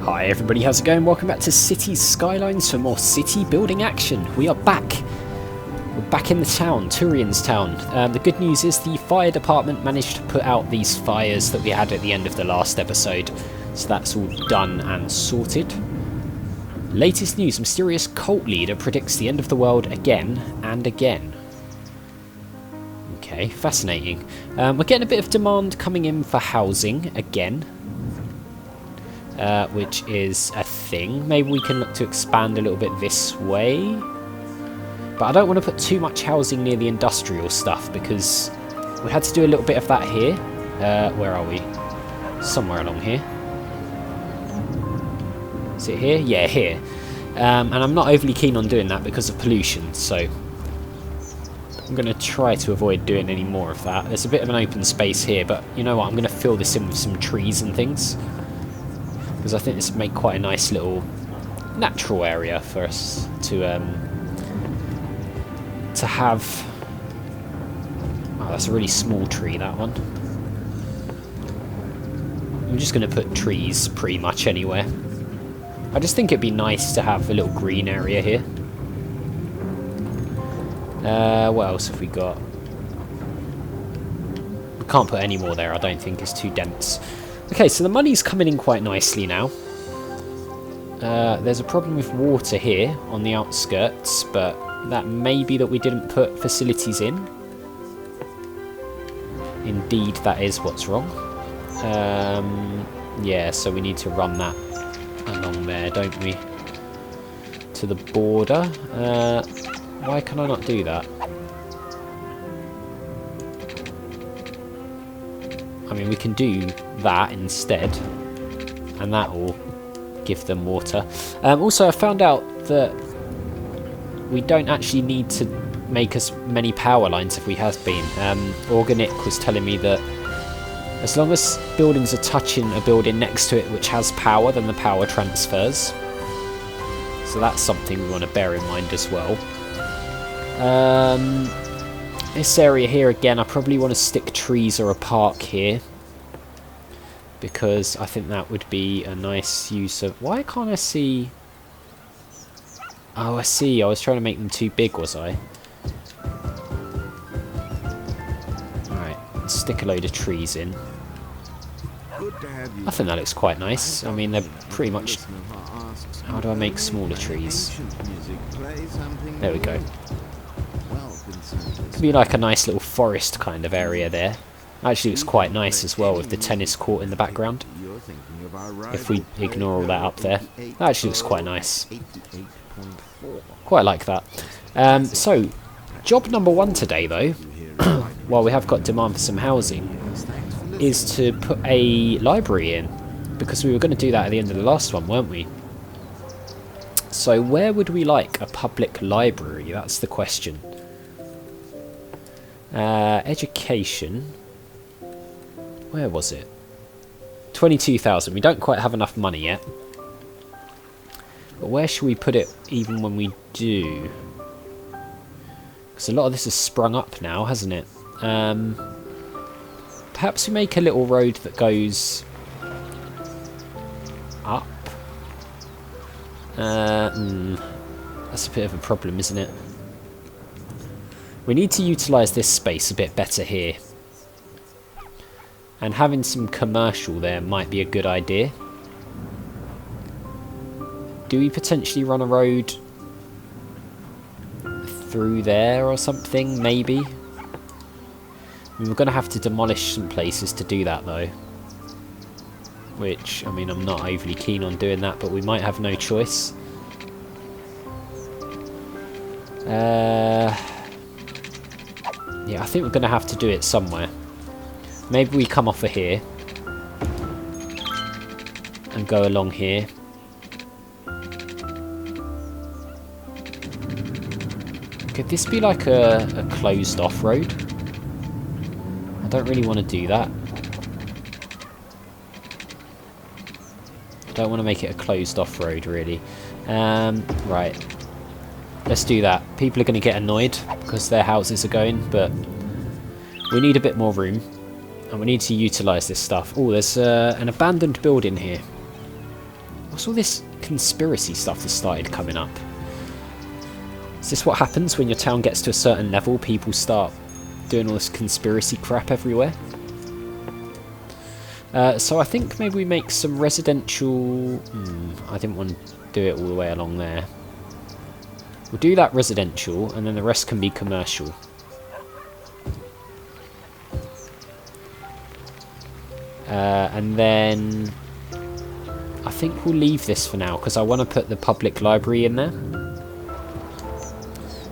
Hi everybody, how's it going? Welcome back to Cities Skylines for more city building action. We are back. We're back in the town, Turian's town. The good news is the fire department managed to put out these fires that we had at the end of the last episode. So that's all done and sorted. Latest news, mysterious cult leader predicts the end of the world again and again. Okay, fascinating. We're getting a bit of demand coming in for housing again. Which is a thing. Maybe we can look to expand a little bit this way. But I don't want to put too much housing near the industrial stuff because we had to do a little bit of that here. Where are we? Somewhere along here. Is it here? Yeah, here. And I'm not overly keen on doing that because of pollution, so I'm going to try to avoid doing any more of that. There's a bit of an open space here, but you know what? I'm going to fill this in with some trees and things. Because I think this would make quite a nice little natural area for us to have. Oh, that's a really small tree, that one. I'm just going to put trees pretty much anywhere. I just think it'd be nice to have a little green area here. What else have we got? We can't put any more there, I don't think, it's too dense. Okay, so the money's coming in quite nicely now. There's a problem with water here on the outskirts, but that may be that we didn't put facilities in. Indeed, that is what's wrong. Yeah, so we need to run that along there, don't we? To the border. Why can I not do that? I mean, we can do that instead, and that will give them water. Also, I found out that we don't actually need to make as many power lines if we have been. Organic was telling me that as long as buildings are touching a building next to it which has power, then the power transfers. So that's something we want to bear in mind as well. This area here, again, I probably want to stick trees or a park here. Because I think that would be a nice use of... Why can't I see... Oh, I see. I was trying to make them too big, was I? Alright, let's stick a load of trees in. I think that looks quite nice. I mean, they're pretty much... How do I make smaller trees? There we go. Could be like a nice little forest kind of area there. Actually looks quite nice as well with the tennis court in the background. If we ignore all that up there. That actually looks quite nice. Quite like that. So, job number one today though, while we have got demand for some housing, is to put a library in. Because we were going to do that at the end of the last one, weren't we? So where would we like a public library? That's the question. Education. Where was it? 22,000. We don't quite have enough money yet. But where should we put it even when we do? Because a lot of this has sprung up now, hasn't it? Perhaps we make a little road that goes up. That's a bit of a problem, isn't it? We need to utilise this space a bit better here. And having some commercial there might be a good idea. Do we potentially run a road through there or something? Maybe. I mean, we're going to have to demolish some places to do that though. Which, I mean, I'm not overly keen on doing that, but we might have no choice. Yeah, I think we're going to have to do it somewhere. Maybe we come off of here and go along here. Could this be like a closed off road? I don't really want to do that. I don't want to make it a closed off road really. Right. Let's do that. People are going to get annoyed because their houses are going, but we need a bit more room. And we need to utilise this stuff. Oh, there's an abandoned building here. What's all this conspiracy stuff that started coming up? Is this what happens when your town gets to a certain level? People start doing all this conspiracy crap everywhere? So I think maybe we make some residential... I didn't want to do it all the way along there. We'll do that residential, and then the rest can be commercial. And then I think we'll leave this for now because I want to put the public library in there.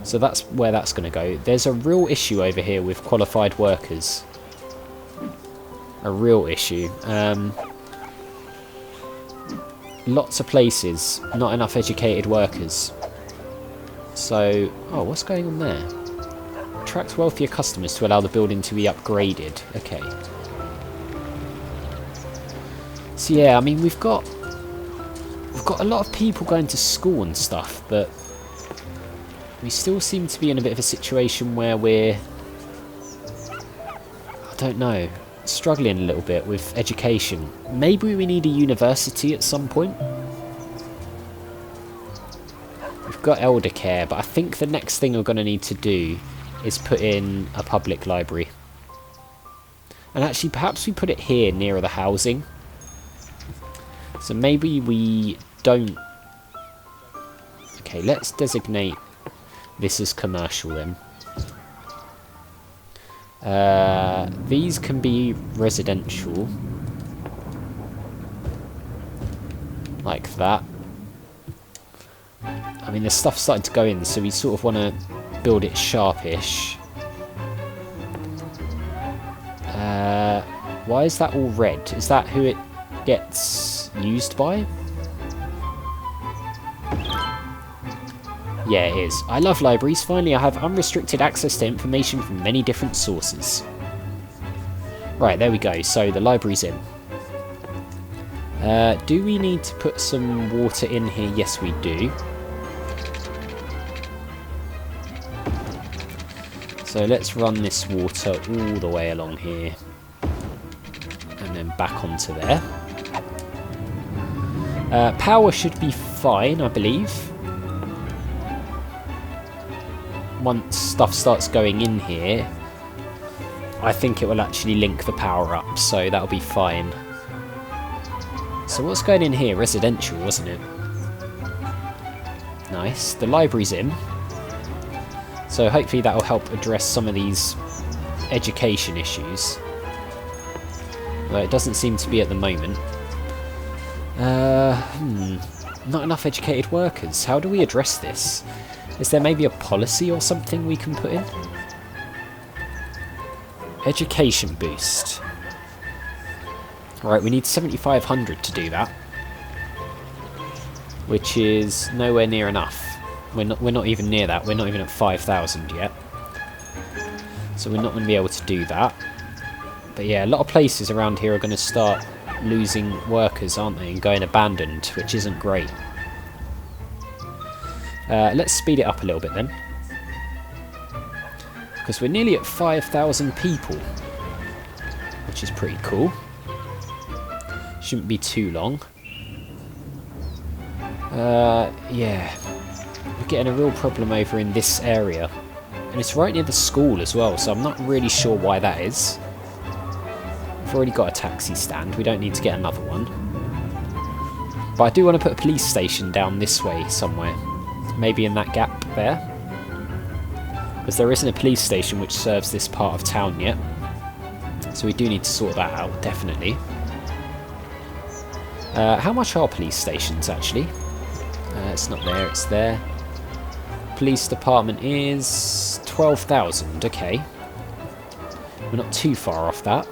So that's where that's going to go. There's a real issue over here with qualified workers. A real issue. Lots of places, not enough educated workers. So, oh, what's going on there? Attract wealthier customers to allow the building to be upgraded. Okay. So yeah, I mean we've got a lot of people going to school and stuff, but we still seem to be in a bit of a situation where we're, I don't know, struggling a little bit with education. Maybe we need a university at some point. We've got elder care, but I think the next thing we're going to need to do is put in a public library. And actually, perhaps we put it here nearer the housing. So maybe we don't... Okay, let's designate this as commercial then. These can be residential. Like that. I mean, the stuff's starting to go in, so we sort of want to build it sharpish. Why is that all red? Is that who it gets used by? Yeah, it is. I love libraries. Finally, I have unrestricted access to information from many different sources. Right, there we go. So the library's in. Do we need to put some water in here? Yes, we do. So let's run this water all the way along here. And then back onto there. Power should be fine, I believe. Once stuff starts going in here, I think it will actually link the power up, so that'll be fine. So what's going in here? Residential, wasn't it? Nice. The library's in. So hopefully that'll help address some of these education issues. Well, it doesn't seem to be at the moment. Not enough educated workers. How do we address this? Is there maybe a policy or something we can put in? Education boost. Right, we need 7,500 to do that. Which is nowhere near enough. We're not even near that. We're not even at 5,000 yet. So we're not going to be able to do that. But yeah, a lot of places around here are going to start losing workers, aren't they? And going abandoned, which isn't great. Let's speed it up a little bit then. Because we're nearly at 5,000 people. Which is pretty cool. Shouldn't be too long. Yeah. We're getting a real problem over in this area. And it's right near the school as well, so I'm not really sure why that is. We've already got a taxi stand. We don't need to get another one. But I do want to put a police station down this way somewhere. Maybe in that gap there. Because there isn't a police station which serves this part of town yet. So we do need to sort that out, definitely. How much are police stations, actually? It's not there, it's there. Police department is 12,000, okay. We're not too far off that.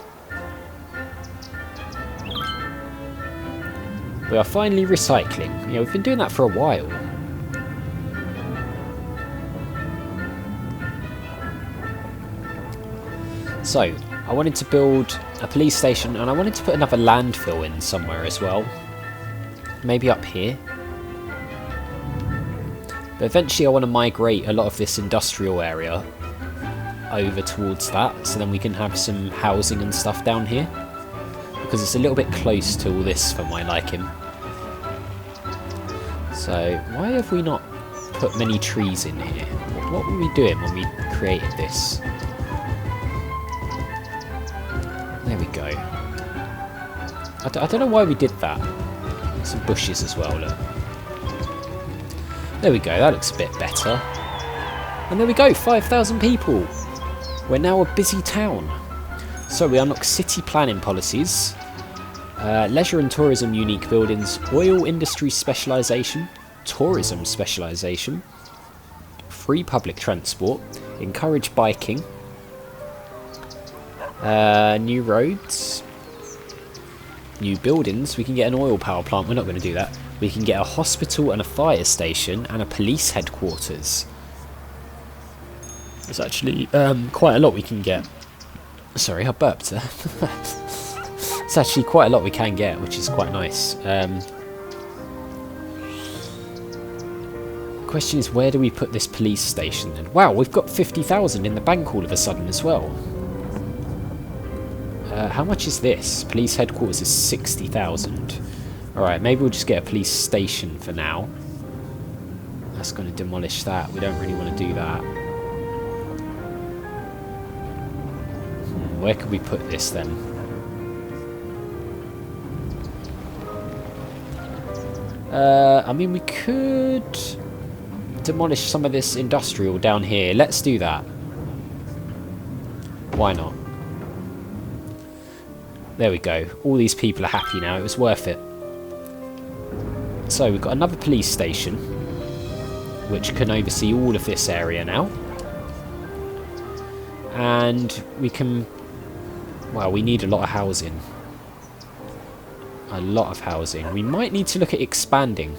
We are finally recycling. Yeah, we've been doing that for a while. So, I wanted to build a police station and I wanted to put another landfill in somewhere as well. Maybe up here. But eventually I want to migrate a lot of this industrial area over towards that, so then we can have some housing and stuff down here. Because it's a little bit close to all this for my liking. So, why have we not put many trees in here? What were we doing when we created this? There we go. I don't know why we did that. Some bushes as well, look. There we go, that looks a bit better. And there we go, 5,000 people. We're now a busy town. So we unlock city planning policies, leisure and tourism unique buildings, oil industry specialisation, tourism specialisation, free public transport, encourage biking, new roads, new buildings. We can get an oil power plant, we're not going to do that. We can get a hospital and a fire station and a police headquarters. There's actually quite a lot we can get. Sorry, I burped there. It's actually quite a lot we can get, which is quite nice. Question is, where do we put this police station then? Wow, we've got 50,000 in the bank all of a sudden as well. How much is this? Police headquarters is 60,000. Alright, maybe we'll just get a police station for now. That's going to demolish that. We don't really want to do that. Where could we put this then? I mean, we could demolish some of this industrial down here. Let's do that. Why not? There we go. All these people are happy now. It was worth it. So we've got another police station, which can oversee all of this area now. And we can... Well, we need a lot of housing. A lot of housing. We might need to look at expanding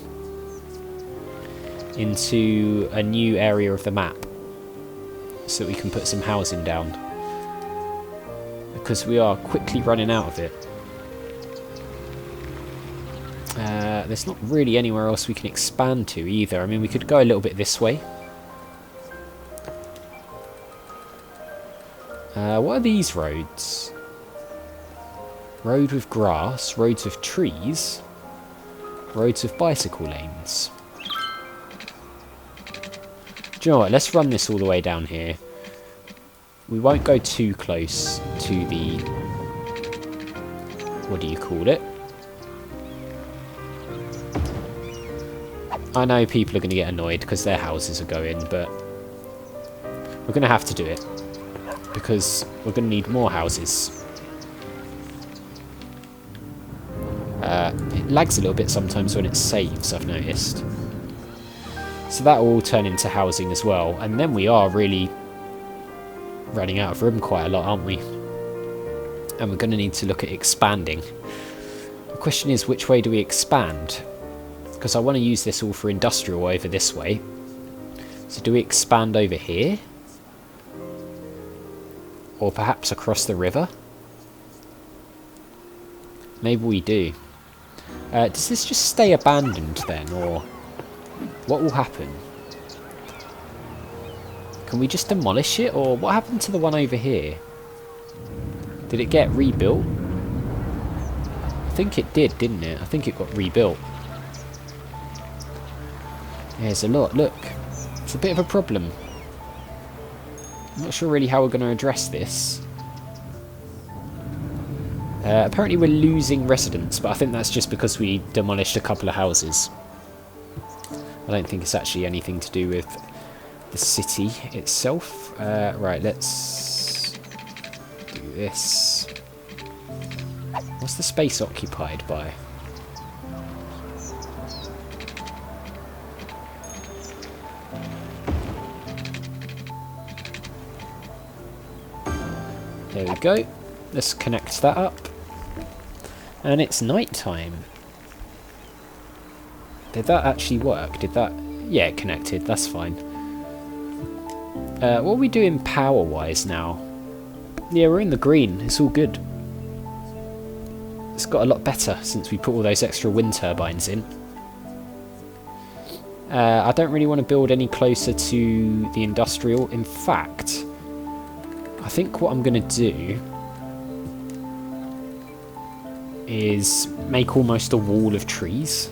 into a new area of the map so that we can put some housing down. Because we are quickly running out of it. There's not really anywhere else we can expand to either. I mean, we could go a little bit this way. What are these roads? Road with grass, roads with trees, roads with bicycle lanes. Do you know what? Let's run this all the way down here. We won't go too close to the... What do you call it? I know people are going to get annoyed because their houses are going, but we're going to have to do it. Because we're going to need more houses. It lags a little bit sometimes when it saves, I've noticed. So that will all turn into housing as well. And then we are really running out of room quite a lot, aren't we? And we're going to need to look at expanding. The question is, which way do we expand? Because I want to use this all for industrial over this way. So do we expand over here? Or perhaps across the river? Maybe we do. Does this just stay abandoned then, or what will happen? Can we just demolish it, or what happened to the one over here? Did it get rebuilt? I think it did, didn't it? I think it got rebuilt. There's a lot, look. It's a bit of a problem. I'm not sure really how we're going to address this. Apparently we're losing residents, but I think that's just because we demolished a couple of houses. I don't think it's actually anything to do with the city itself. Right, let's do this. What's the space occupied by? There we go. Let's connect that up. And it's night time. Did that actually work? Did that... Yeah, it connected. That's fine. What are we doing power-wise now? Yeah, we're in the green. It's all good. It's got a lot better since we put all those extra wind turbines in. I don't really want to build any closer to the industrial. In fact, I think what I'm going to do is make almost a wall of trees.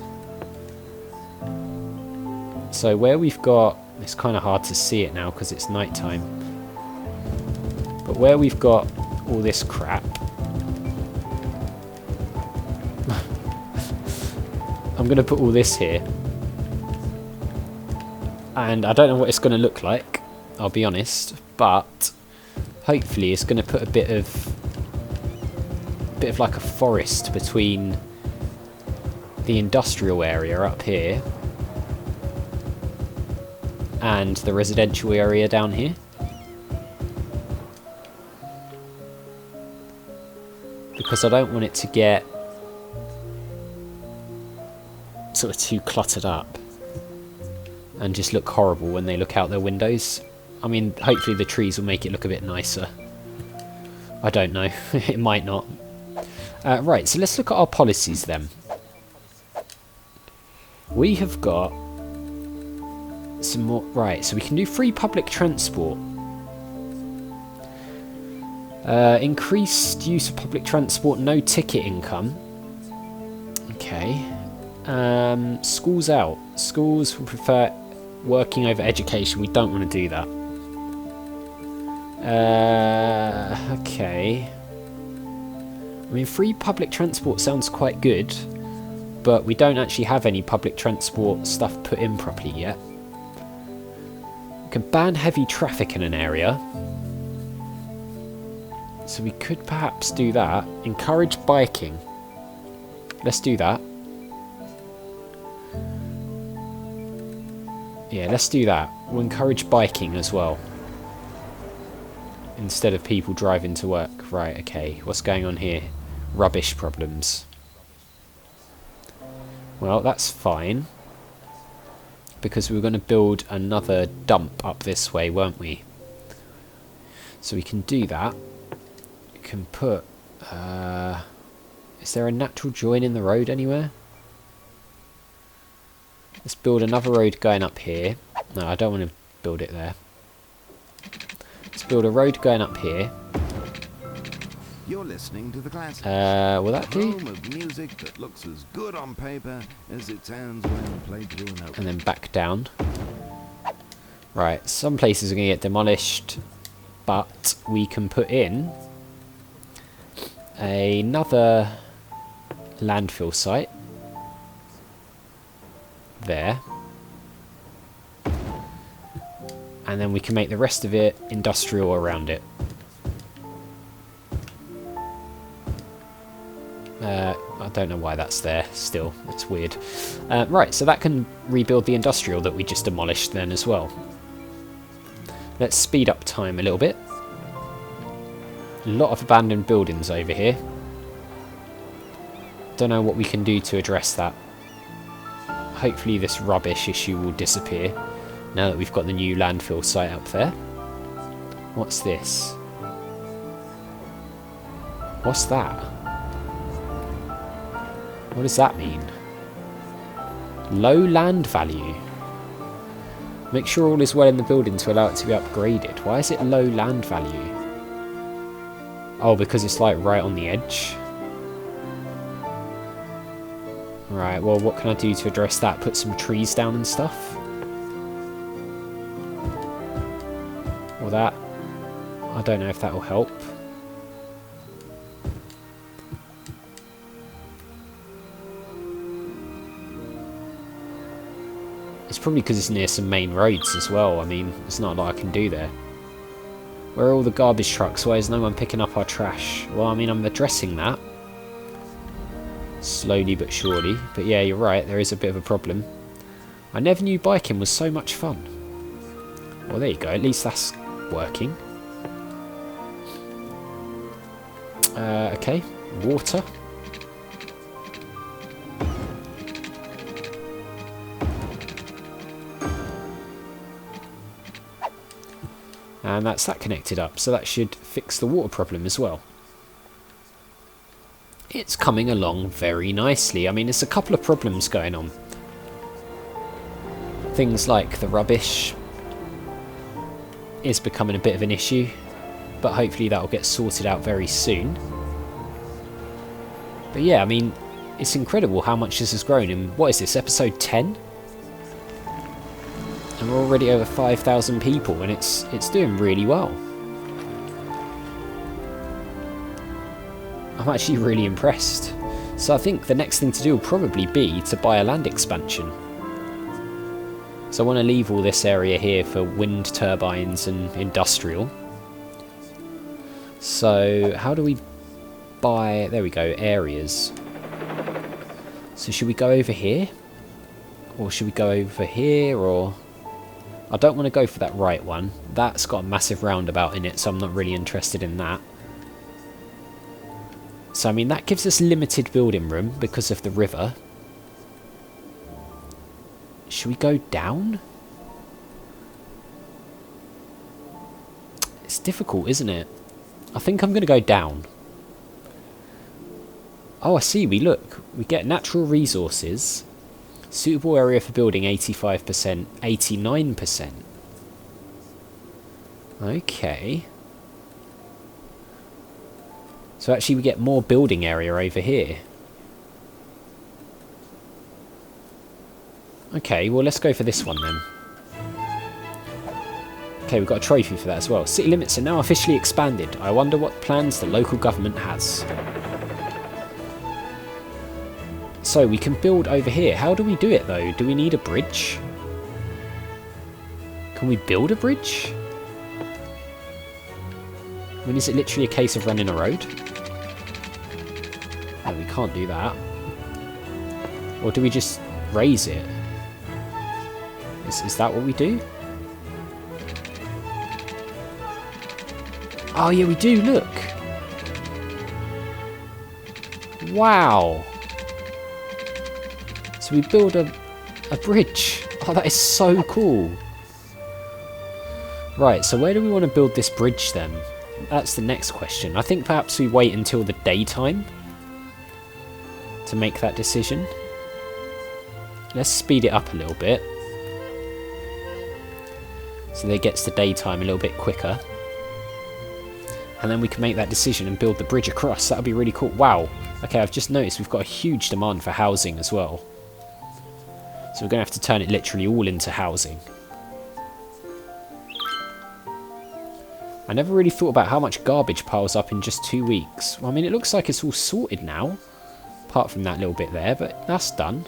So where we've got, it's kind of hard to see it now because it's nighttime, but where we've got all this crap, I'm going to put all this here, and I don't know what it's going to look like, I'll be honest, but hopefully it's going to put a bit of like a forest between the industrial area up here and the residential area down here. Because I don't want it to get sort of too cluttered up and just look horrible when they look out their windows. I mean, hopefully the trees will make it look a bit nicer. I don't know. It might not. Right, so let's look at our policies then. We have got some more. Right, so we can do free public transport. Increased use of public transport, no ticket income. Okay. Schools out. Schools will prefer working over education. We don't want to do that. Okay. I mean, free public transport sounds quite good, but we don't actually have any public transport stuff put in properly yet. We can ban heavy traffic in an area. So we could perhaps do that. Encourage biking. Let's do that. Yeah, let's do that. We'll encourage biking as well, instead of people driving to work. Right, okay. What's going on here? Rubbish problems. Well, that's fine, because we were going to build another dump up this way, weren't we? So we can do that. We can put... is there a natural join in the road anywhere? Let's build another road going up here. No, I don't want to build it there. Let's build a road going up here. You're listening to the classics. Will that do? Home of music that looks as good on paper as it sounds when played through an open. And then back down. Right, some places are going to get demolished, but we can put in another landfill site there. And then we can make the rest of it industrial around it. I don't know why that's there still. It's weird. Right, so that can rebuild the industrial that we just demolished then as well. Let's speed up time a little bit. A lot of abandoned buildings over here. Don't know what we can do to address that. Hopefully this rubbish issue will disappear now that we've got the new landfill site up there. What's this? What's that? What does that mean? Low land value. Make sure all is well in the building to allow it to be upgraded. Why is it low land value? Oh, because it's like right on the edge. Right, well, what can I do to address that? Put some trees down and stuff? Or that? I don't know if that will help. It's probably because it's near some main roads as well. I mean, there's not a lot I can do there. Where are all the garbage trucks? Why is no one picking up our trash? Well, I mean, I'm addressing that. Slowly but surely. But yeah, you're right, there is a bit of a problem. I never knew biking was so much fun. Well, there you go, at least that's working. Okay, water. And that's that connected up, so that should fix the water problem as well. It's coming along very nicely. I mean, there's a couple of problems going on. Things like the rubbish is becoming a bit of an issue, but hopefully that will get sorted out very soon. But yeah, I mean, it's incredible how much this has grown in, what is this, episode 10? And we're already over 5,000 people, and it's doing really well. I'm actually really impressed. So I think the next thing to do will probably be to buy a land expansion. So I want to leave all this area here for wind turbines and industrial. So how do we buy... There we go, areas. So should we go over here? Or should we go over here, or... I don't want to go for that right one. That's got a massive roundabout in it, so I'm not really interested in that. So, I mean, that gives us limited building room because of the river. Should we go down? It's difficult, isn't it? I think I'm going to go down. Oh, I see. We get natural resources. Suitable area for building 85%, 89%. Okay. So actually we get more building area over here. Okay, well let's go for this one then. Okay, we've got a trophy for that as well. City limits are now officially expanded. I wonder what plans the local government has. So we can build over here. How do we do it though? Do we need a bridge? Can we build a bridge? I mean, is it literally a case of running a road? No, we can't do that. Or do we just raise it? Is that what we do? Oh yeah, we do, look! Wow! So we build a bridge. Oh, that is so cool. Right, so where do we want to build this bridge then? That's the next question. I think perhaps we wait until the daytime to make that decision. Let's speed it up a little bit, so that it gets to daytime a little bit quicker. And then we can make that decision and build the bridge across. That would be really cool. Wow. Okay, I've just noticed we've got a huge demand for housing as well. So we're going to have to turn it literally all into housing. I never really thought about how much garbage piles up in just 2 weeks. Well, I mean, it looks like it's all sorted now. Apart from that little bit there, but that's done.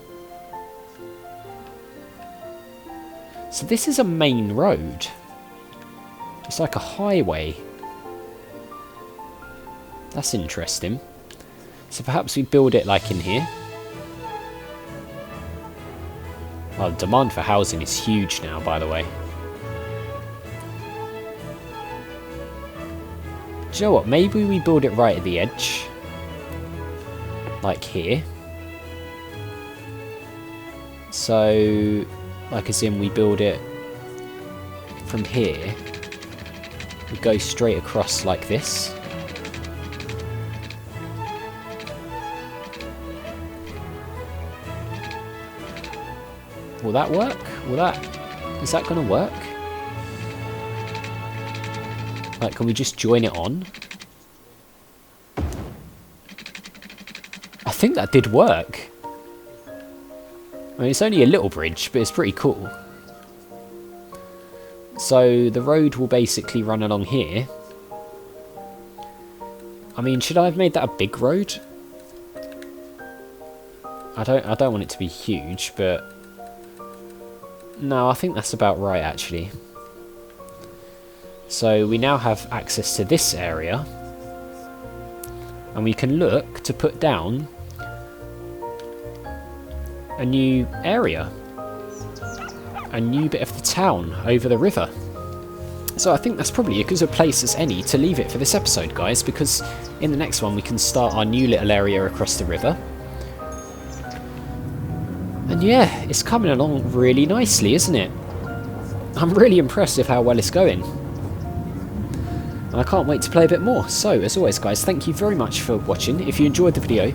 So this is a main road. It's like a highway. That's interesting. So perhaps we build it like in here. Well, the demand for housing is huge now, by the way. Do you know what? Maybe we build it right at the edge. Like here. So, like as in we build it from here. We go straight across like this. Will that work? Is that going to work? Like, can we just join it on? I think that did work. I mean, it's only a little bridge, but it's pretty cool. So the road will basically run along here. I mean, should I have made that a big road? I don't want it to be huge, but no, I think that's about right actually. So we now have access to this area, and we can look to put down a new area, a new bit of the town over the river. So I think that's probably as good a place as any to leave it for this episode, guys, because in the next one we can start our new little area across the river. And yeah, it's coming along really nicely, isn't it? I'm really impressed with how well it's going. And I can't wait to play a bit more. So, as always, guys, thank you very much for watching. If you enjoyed the video,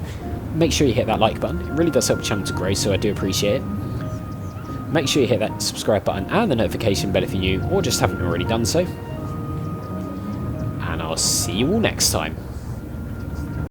make sure you hit that like button. It really does help the channel to grow, so I do appreciate it. Make sure you hit that subscribe button and the notification bell if you're new, or just haven't already done so. And I'll see you all next time.